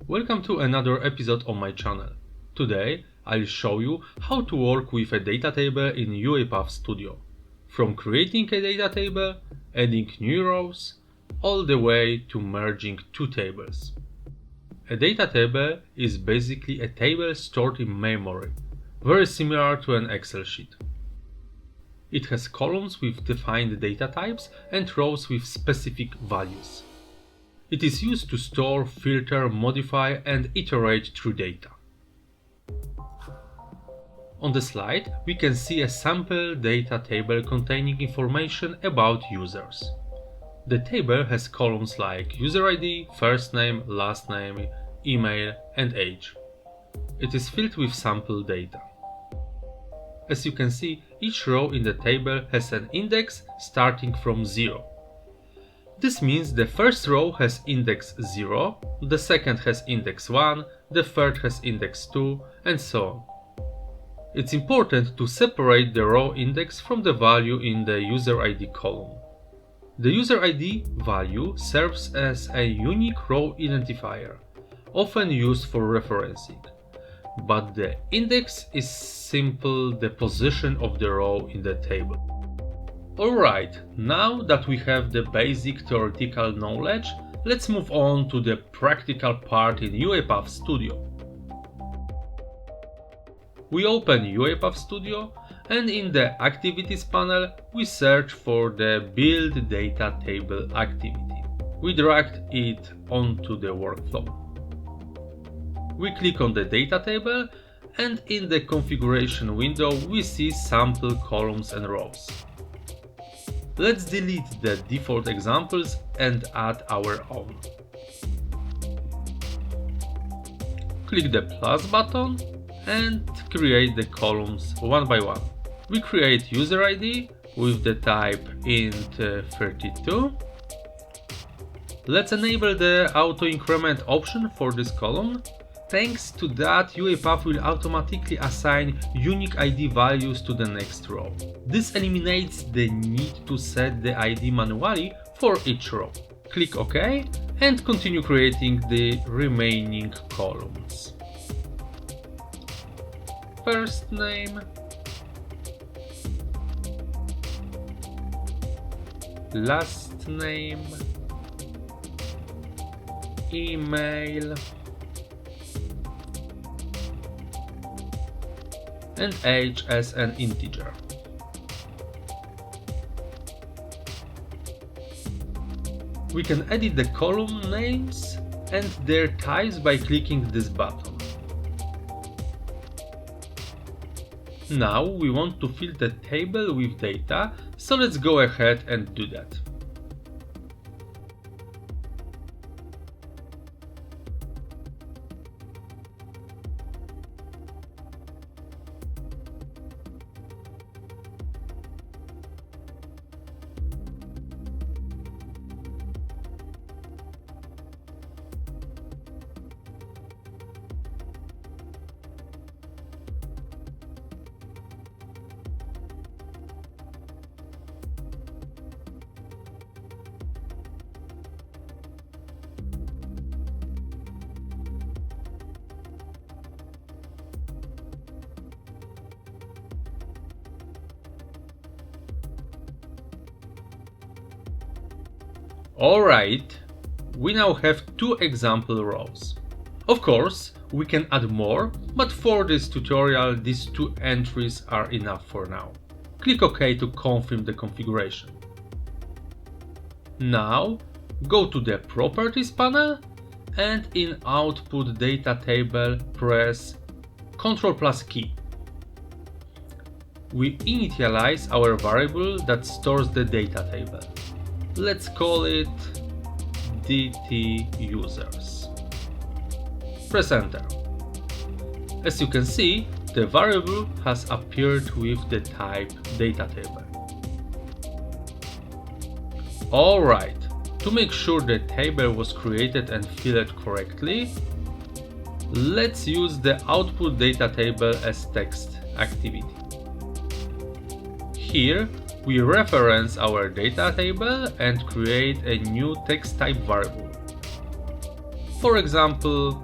Welcome to another episode on my channel. Today I'll show you how to work with a data table in UiPath Studio. From creating a data table, adding new rows, all the way to merging two tables. A data table is basically a table stored in memory, very similar to an Excel sheet. It has columns with defined data types and rows with specific values. It is used to store, filter, modify and iterate through data. On the slide, we can see a sample data table containing information about users. The table has columns like user ID, first name, last name, email and age. It is filled with sample data. As you can see, each row in the table has an index starting from 0. This means the first row has index 0, the second has index 1, the third has index 2, and so on. It's important to separate the row index from the value in the user ID column. The user ID value serves as a unique row identifier, often used for referencing, but the index is simply the position of the row in the table. Alright, now that we have the basic theoretical knowledge, let's move on to the practical part in UiPath Studio. We open UiPath Studio and in the Activities panel we search for the Build Data Table activity. We drag it onto the workflow. We click on the data table and in the configuration window we see sample columns and rows. Let's delete the default examples and add our own. Click the plus button and create the columns one by one. We create user ID with the type int32. Let's enable the auto increment option for this column. Thanks to that, UiPath will automatically assign unique ID values to the next row. This eliminates the need to set the ID manually for each row. Click OK and continue creating the remaining columns. First name, last name, email, and age as an integer. We can edit the column names and their types by clicking this button. Now we want to fill the table with data, so let's go ahead and do that. Alright, we now have two example rows. Of course, we can add more, but for this tutorial these two entries are enough for now. Click OK to confirm the configuration. Now, go to the Properties panel and in Output Data Table press Ctrl+Key. We initialize our variable that stores the data table. Let's call it DT users. Press enter. As you can see, the variable has appeared with the type data table. Alright, to make sure the table was created and filled correctly, let's use the output data table as text activity. Here, we reference our data table and create a new text type variable. For example,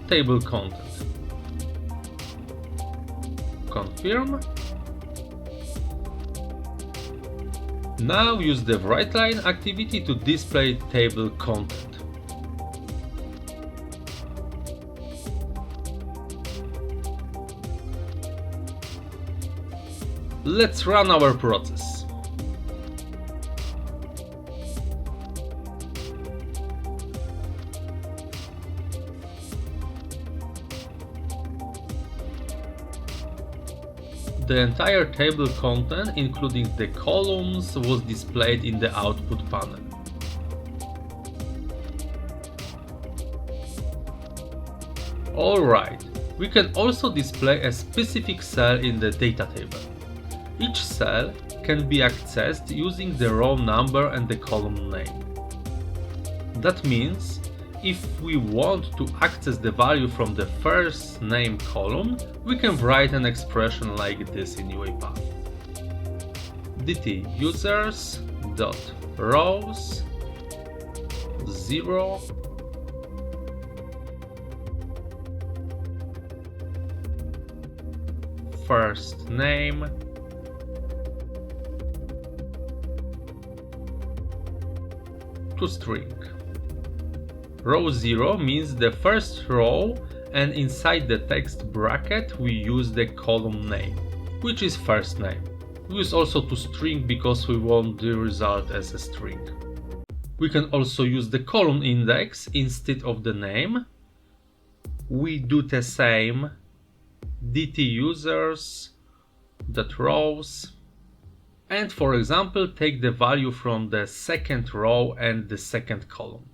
table content. Confirm. Now use the WriteLine activity to display table content. Let's run our process. The entire table content, including the columns, was displayed in the output panel. Alright, we can also display a specific cell in the data table. Each cell can be accessed using the row number and the column name. That means, if we want to access the value from the first name column, we can write an expression like this in UiPath. dt users dot rows 0 first name to string. Row 0 means the first row, and inside the text bracket we use the column name, which is first name. We use also to string because we want the result as a string. We can also use the column index instead of the name. We do the same dt users dot rows, and for example take the value from the second row and the second column.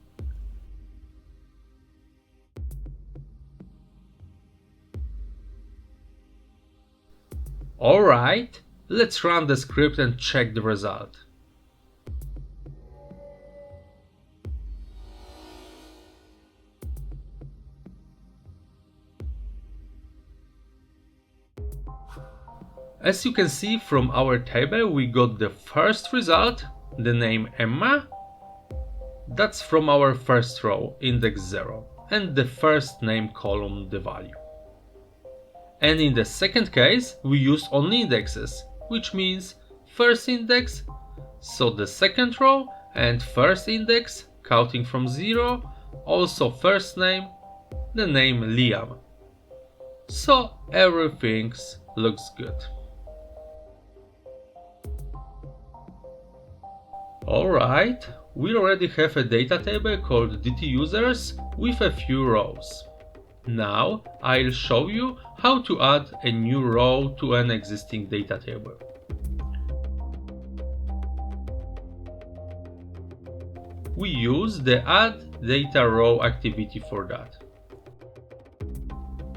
Alright, let's run the script and check the result. As you can see from our table, we got the first result, the name Emma. That's from our first row, index 0, and the first name column, the value. And in the second case, we used only indexes, which means first index, so the second row, and first index, counting from 0, also first name, the name Liam. So everything looks good. Alright, we already have a data table called dt users with a few rows. Now I'll show you how to add a new row to an existing data table. We use the add data row activity for that.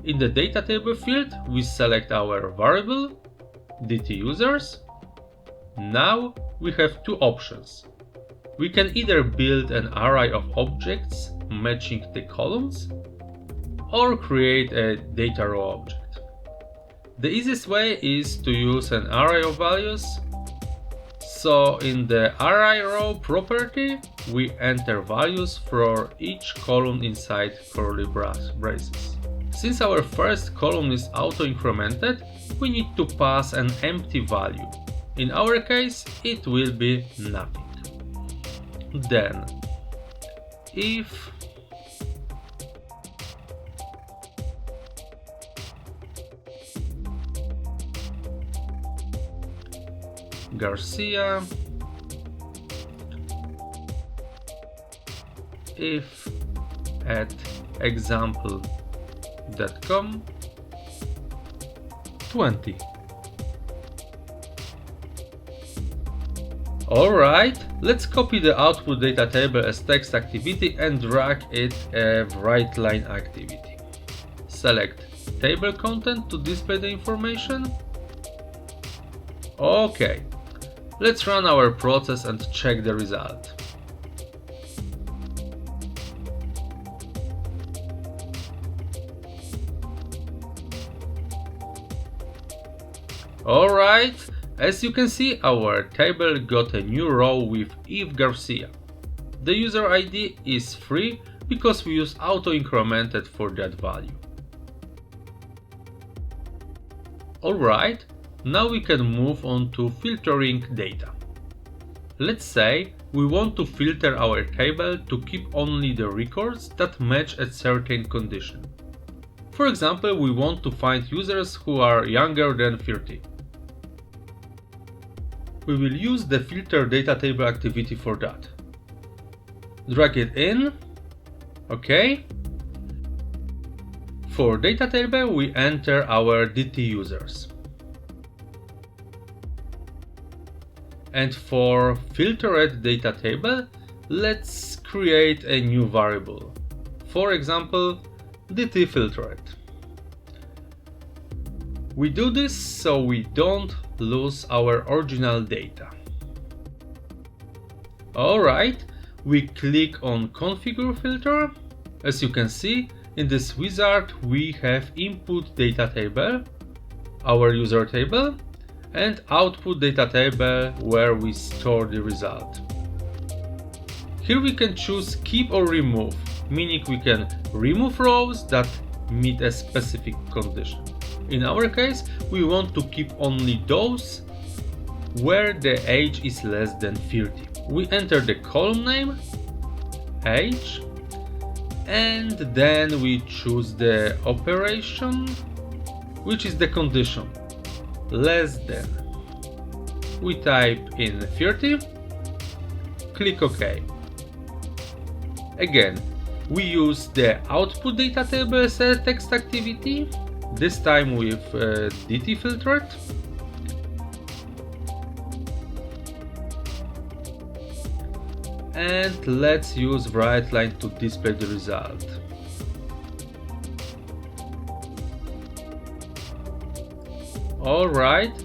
In the data table field, we select our variable dt users. Now we have two options. We can either build an array of objects matching the columns, or create a data row object. The easiest way is to use an array of values. So in the array row property, we enter values for each column inside curly braces. Since our first column is auto-incremented, we need to pass an empty value. In our case, it will be nothing. Then, if Garcia, if at example.com 20. Alright, let's copy the output data table as text activity and drag it as WriteLine activity. Select table content to display the information. Okay, let's run our process and check the result. Alright, as you can see, our table got a new row with Eve Garcia. The user ID is free because we use auto-incremented for that value. Alright, now we can move on to filtering data. Let's say we want to filter our table to keep only the records that match a certain condition. For example, we want to find users who are younger than 30. We will use the filter data table activity for that. Drag it in. OK. For data table, we enter our DT users. And for filtered data table, let's create a new variable. For example, DT filtered. We do this so we don't lose our original data. Alright, we click on Configure Filter. As you can see, in this wizard we have input data table, our user table, and output data table where we store the result. Here we can choose keep or remove, meaning we can remove rows that meet a specific condition. In our case, we want to keep only those where the age is less than 30. We enter the column name, age, and then we choose the operation, which is the condition, less than. We type in 30, click OK. Again, we use the output data table as a text activity, this time with DT filtered. And let's use write line to display the result. Alright,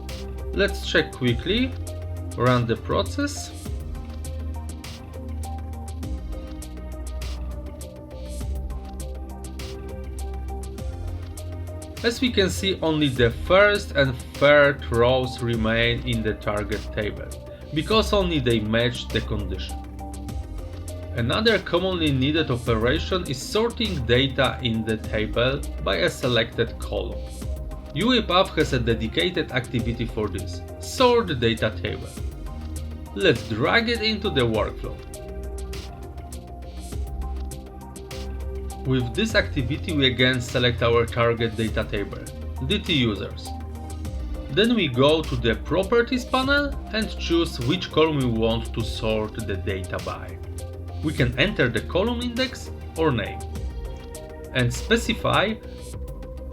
let's check quickly, run the process. As we can see, only the first and third rows remain in the target table, because only they match the condition. Another commonly needed operation is sorting data in the table by a selected column. UiPath has a dedicated activity for this, sort data table. Let's drag it into the workflow. With this activity we again select our target data table, DT users. Then we go to the Properties panel and choose which column we want to sort the data by. We can enter the column index or name and specify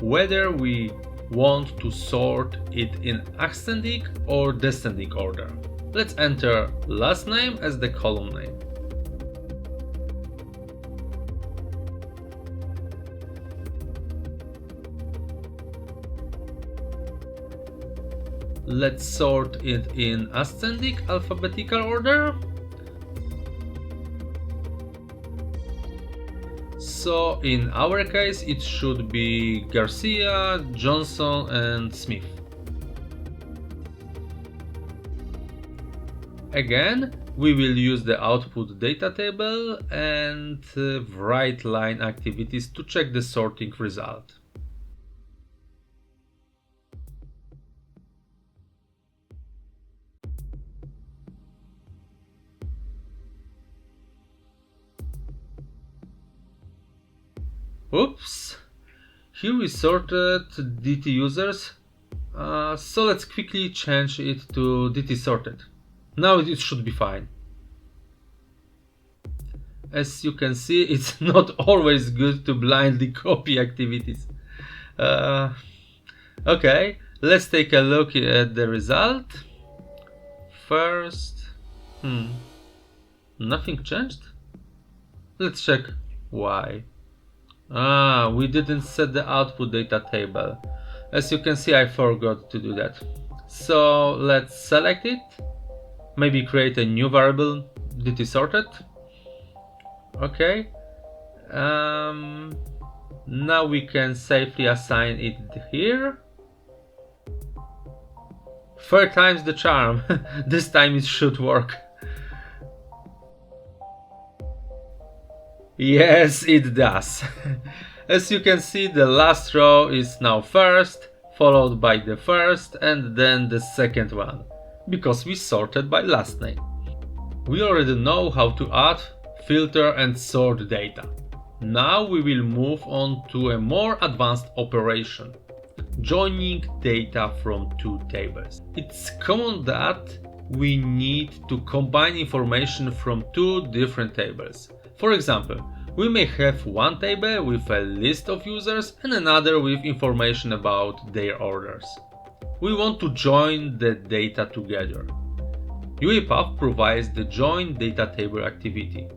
whether we want to sort it in ascending or descending order. Let's enter last name as the column name. Let's sort it in ascending alphabetical order. So in our case it should be Garcia, Johnson and Smith. Again, we will use the output data table and write line activities to check the sorting result. Oops, here we sorted DT users, so let's quickly change it to DT sorted. Now it should be fine. As you can see, it's not always good to blindly copy activities. Okay, let's take a look at the result. First, nothing changed? Let's check why. We didn't set the output data table. As you can see, I forgot to do that. So let's select it, maybe create a new variable, DT sorted. Okay. Now we can safely assign it here. Third time's the charm. This time it should work. Yes, it does. As you can see, the last row is now first, followed by the first and then the second one, because we sorted by last name. We already know how to add, filter and sort data. Now we will move on to a more advanced operation, joining data from two tables. It's common that we need to combine information from two different tables. For example, we may have one table with a list of users and another with information about their orders. We want to join the data together. UiPath provides the Join Data Table activity,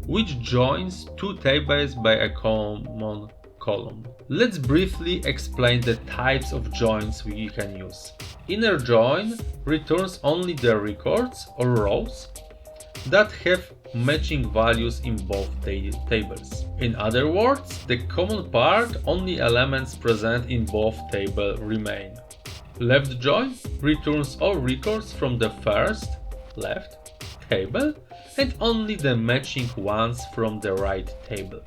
which joins two tables by a common column. Let's briefly explain the types of joins we can use. Inner join returns only the records or rows that have matching values in both tables. In other words, the common part, only elements present in both tables remain. Left join returns all records from the first, left, table and only the matching ones from the right table.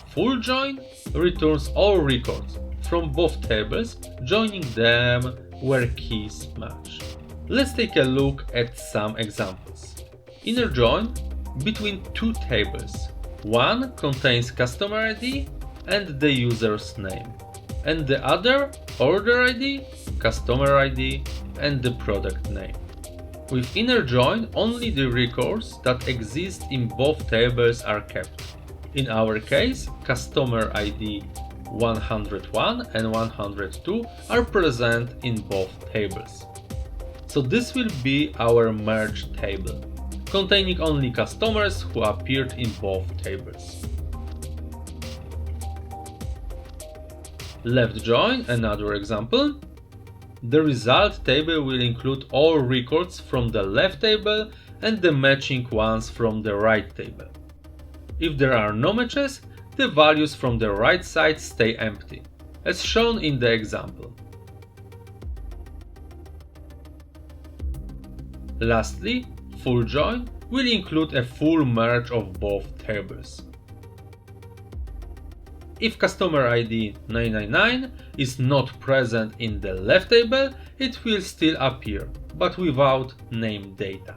Full join returns all records from both tables, joining them where keys match. Let's take a look at some examples. Inner join between two tables. One contains customer ID and the user's name, and the other order ID, customer ID and the product name. With inner join, only the records that exist in both tables are kept. In our case, customer ID 101 and 102 are present in both tables. So this will be our merged table, containing only customers who appeared in both tables. Left join, another example. The result table will include all records from the left table and the matching ones from the right table. If there are no matches, the values from the right side stay empty, as shown in the example. Lastly, full join will include a full merge of both tables. If customer ID 999 is not present in the left table, it will still appear, but without name data.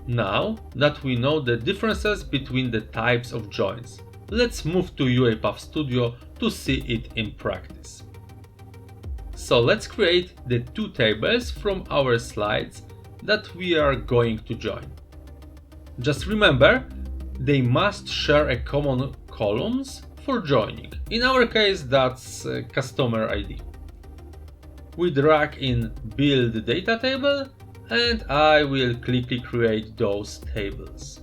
Now that we know the differences between the types of joins, let's move to UiPath Studio to see it in practice. So let's create the two tables from our slides that we are going to join. Just remember, they must share a common columns for joining. In our case, that's customer ID. We drag in Build Data Table and I will quickly create those tables.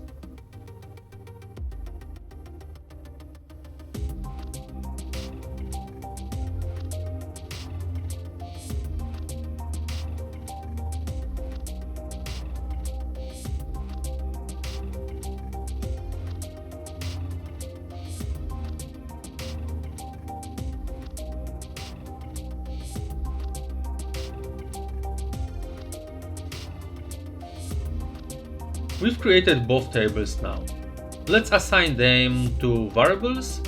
We've created both tables now. Let's assign them to variables.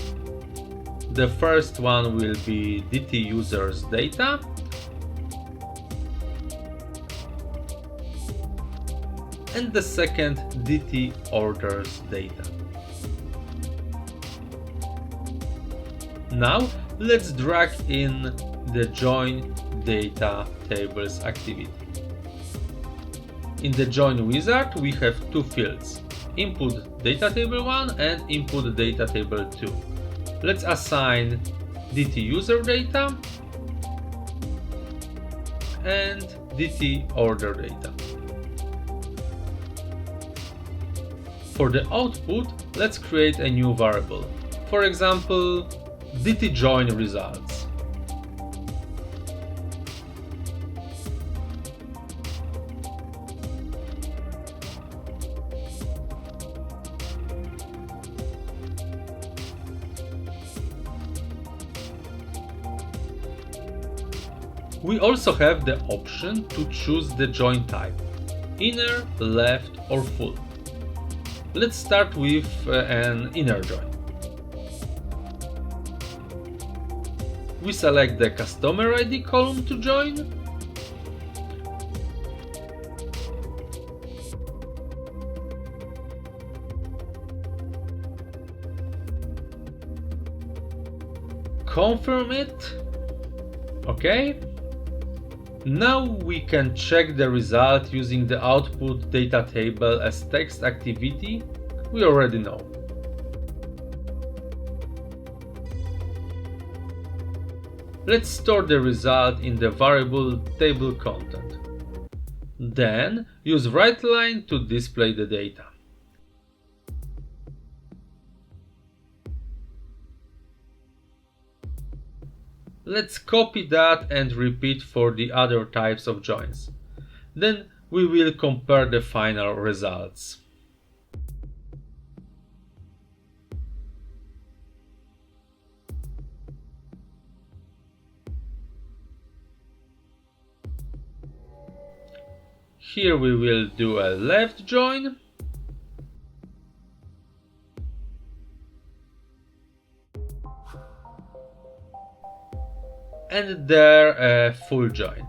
The first one will be DT users data. And the second DT orders data. Now let's drag in the join data tables activity. In the join wizard, we have two fields, input data table 1 and input data table 2. Let's assign DT user data and DT order data. For the output, let's create a new variable. For example, DT join results. We also have the option to choose the join type. inner, left or full. Let's start with an inner join. We select the customer ID column to join. Confirm it. OK. Now we can check the result using the output data table as text activity we already know. Let's store the result in the variable table content. Then use WriteLine to display the data. Let's copy that and repeat for the other types of joins. Then we will compare the final results. Here we will do a left join. And there a full join.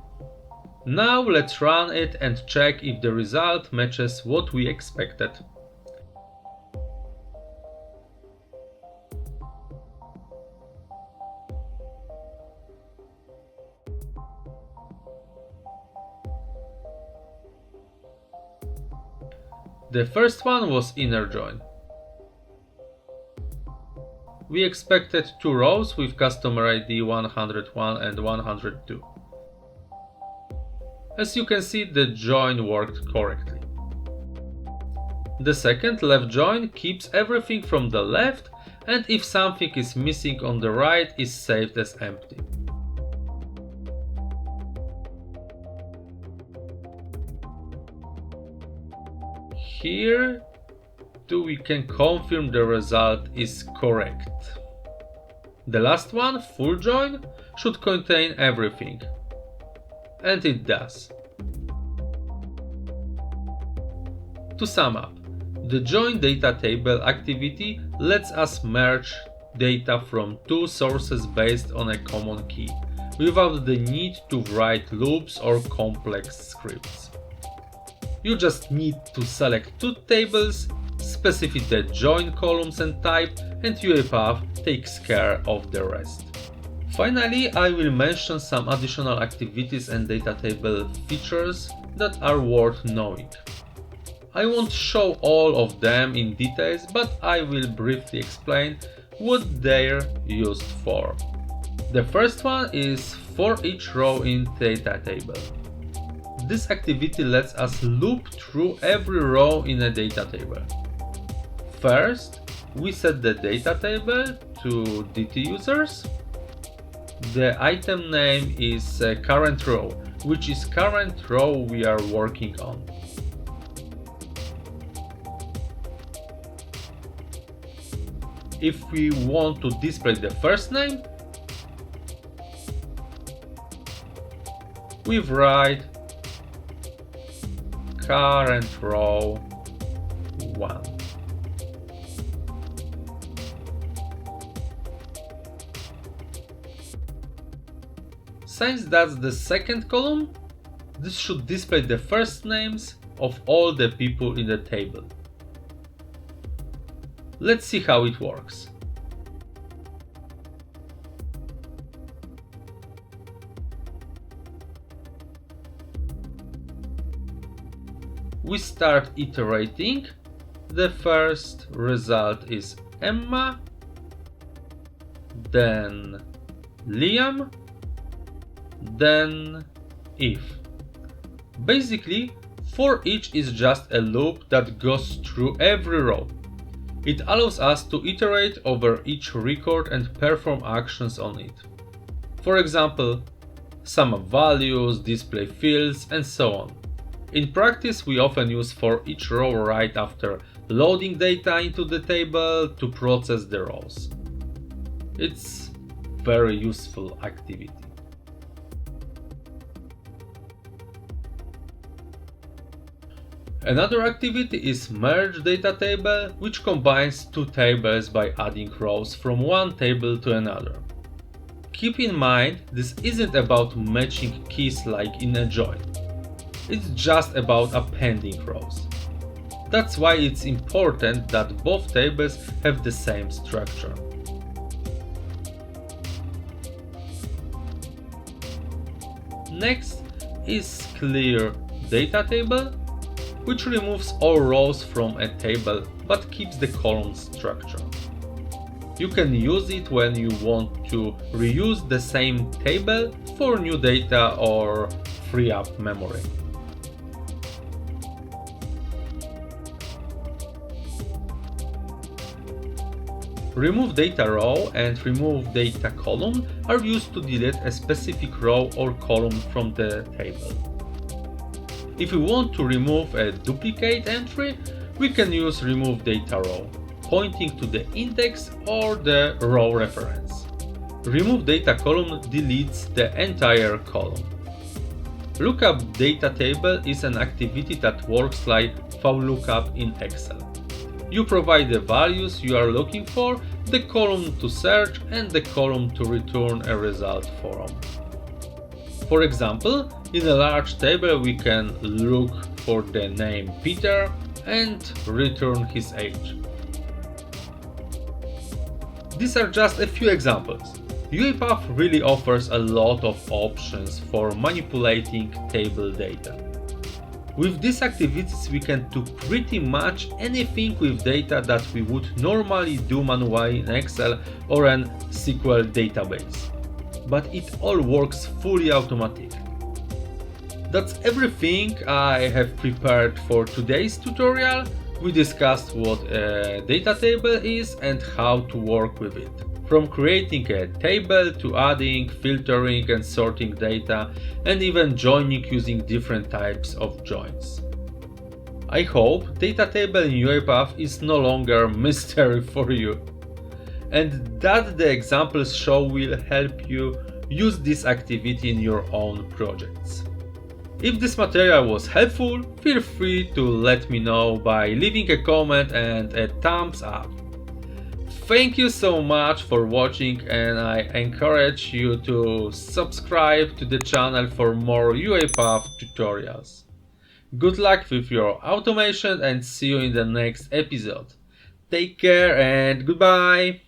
Now let's run it and check if the result matches what we expected. The first one was inner join. We expected 2 rows with customer ID 101 and 102. As you can see, the join worked correctly. The second left join keeps everything from the left, and if something is missing on the right, is saved as empty. Here too we can confirm the result is correct. The last one, full join, should contain everything. And it does. To sum up, the join data table activity lets us merge data from 2 sources based on a common key, without the need to write loops or complex scripts. You just need to select 2 tables, specify the join columns and type, and UiPath takes care of the rest. Finally, I will mention some additional activities and data table features that are worth knowing. I won't show all of them in details, but I will briefly explain what they're used for. The first one is for each row in data table. This activity lets us loop through every row in a data table. First, we set the data table to DT users. The item name is current row, which is current row we are working on. If we want to display the first name, we write current row 1. Since that's the second column, this should display the first names of all the people in the table. Let's see how it works. We start iterating. The first result is Emma, then Liam, then if. Basically, for each is just a loop that goes through every row. It allows us to iterate over each record and perform actions on it. For example, sum up values, display fields, and so on. In practice, we often use for each row right after loading data into the table to process the rows. It's very useful activity. Another activity is merge data table, which combines two tables by adding rows from one table to another. Keep in mind, this isn't about matching keys like in a join. It's just about appending rows. That's why it's important that both tables have the same structure. Next is clear data table, which removes all rows from a table but keeps the column structure. You can use it when you want to reuse the same table for new data or free up memory. Remove data row and remove data column are used to delete a specific row or column from the table. If we want to remove a duplicate entry, we can use remove data row, pointing to the index or the row reference. Remove data column deletes the entire column. Lookup data table is an activity that works like VLOOKUP in Excel. You provide the values you are looking for, the column to search and the column to return a result from. For example, in a large table we can look for the name Peter and return his age. These are just a few examples. UiPath really offers a lot of options for manipulating table data. With these activities we can do pretty much anything with data that we would normally do manually in Excel or an SQL database. But it all works fully automatic. That's everything I have prepared for today's tutorial. We discussed what a data table is and how to work with it. From creating a table to adding, filtering and sorting data, and even joining using different types of joins. I hope data table in UiPath is no longer a mystery for you, and that the examples shown will help you use this activity in your own projects. If this material was helpful, feel free to let me know by leaving a comment and a thumbs up. Thank you so much for watching, and I encourage you to subscribe to the channel for more UiPath tutorials. Good luck with your automation and see you in the next episode. Take care and goodbye!